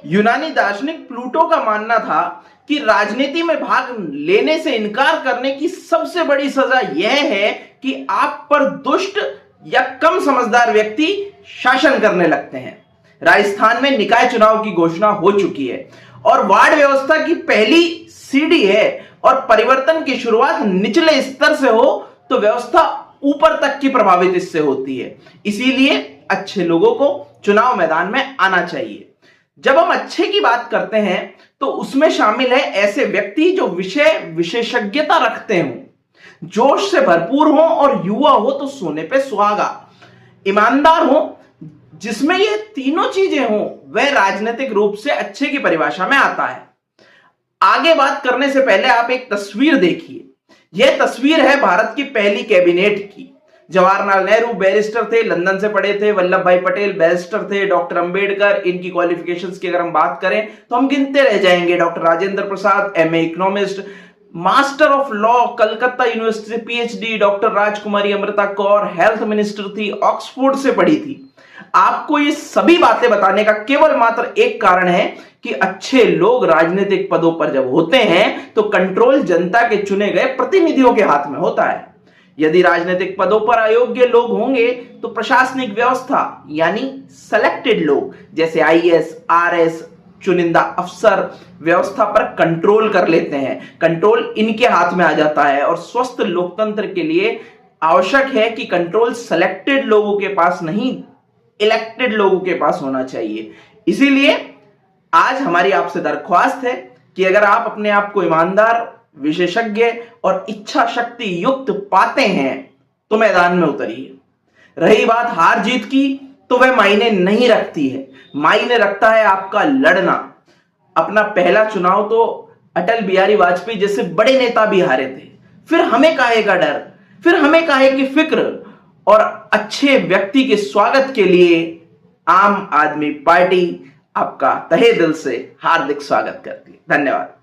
यूनानी दार्शनिक प्लूटो का मानना था कि राजनीति में भाग लेने से इनकार करने की सबसे बड़ी सजा यह है कि आप पर दुष्ट या कम समझदार व्यक्ति शासन करने लगते हैं। राजस्थान में निकाय चुनाव की घोषणा हो चुकी है और वार्ड व्यवस्था की पहली सीढ़ी है और परिवर्तन की शुरुआत निचले स्तर से हो तो व्यवस्था ऊपर तक की प्रभावित इससे होती है। इसीलिए अच्छे लोगों को चुनाव मैदान में आना चाहिए। जब हम अच्छे की बात करते हैं तो उसमें शामिल है ऐसे व्यक्ति जो विषय विशेषज्ञता रखते हो, जोश से भरपूर हो और युवा हो तो सोने पे सुहागा, ईमानदार हो, जिसमें ये तीनों चीजें हो, वह राजनीतिक रूप से अच्छे की परिभाषा में आता है। आगे बात करने से पहले आप एक तस्वीर देखिए। यह तस्वीर है भारत की पहली कैबिनेट की। जवाहरलाल नेहरू बैरिस्टर थे, लंदन से पढ़े थे। वल्लभ भाई पटेल बैरिस्टर थे। डॉक्टर अंबेडकर, इनकी क्वालिफिकेशंस की अगर हम बात करें तो हम गिनते रह जाएंगे। Doctor Rajendra Prasad MA economist, master of law Calcutta university से पीएचडी। डॉक्टर राजकुमारी अमृता कौर हेल्थ मिनिस्टर थी, ऑक्सफोर्ड से पढ़ी थी। आपको ये सभी बातें बताने का केवल मात्र एक कारण है कि अच्छे लोग राजनीतिक पदों पर जब होते हैं तो कंट्रोल जनता के चुने गए प्रतिनिधियों के हाथ में होता है। यदि राजनीतिक पदों पर अयोग्य लोग होंगे तो प्रशासनिक व्यवस्था यानी सेलेक्टेड लोग जैसे आईएएस, आरएस, चुनिंदा अफसर व्यवस्था पर कंट्रोल कर लेते हैं। कंट्रोल इनके हाथ में आ जाता है और स्वस्थ लोकतंत्र के लिए आवश्यक है कि कंट्रोल सेलेक्टेड लोगों के पास नहीं, इलेक्टेड लोगों के पास होना चाहिए। इसीलिए आज हमारी आपसे दरख्वास्त है कि अगर आप अपने आप को ईमानदार, विशेषज्ञ और इच्छा शक्ति युक्त पाते हैं तो मैदान में उतरिए। रही बात हार जीत की तो वह मायने नहीं रखती है, मायने रखता है आपका लड़ना। अपना पहला चुनाव तो अटल बिहारी वाजपेयी जैसे बड़े नेता भी हारे थे। फिर हमें काहे का डर, फिर हमें काहे की फिक्र। और अच्छे व्यक्ति के स्वागत के लिए आम आदमी पार्टी आपका तहे दिल से हार्दिक स्वागत करती है। धन्यवाद।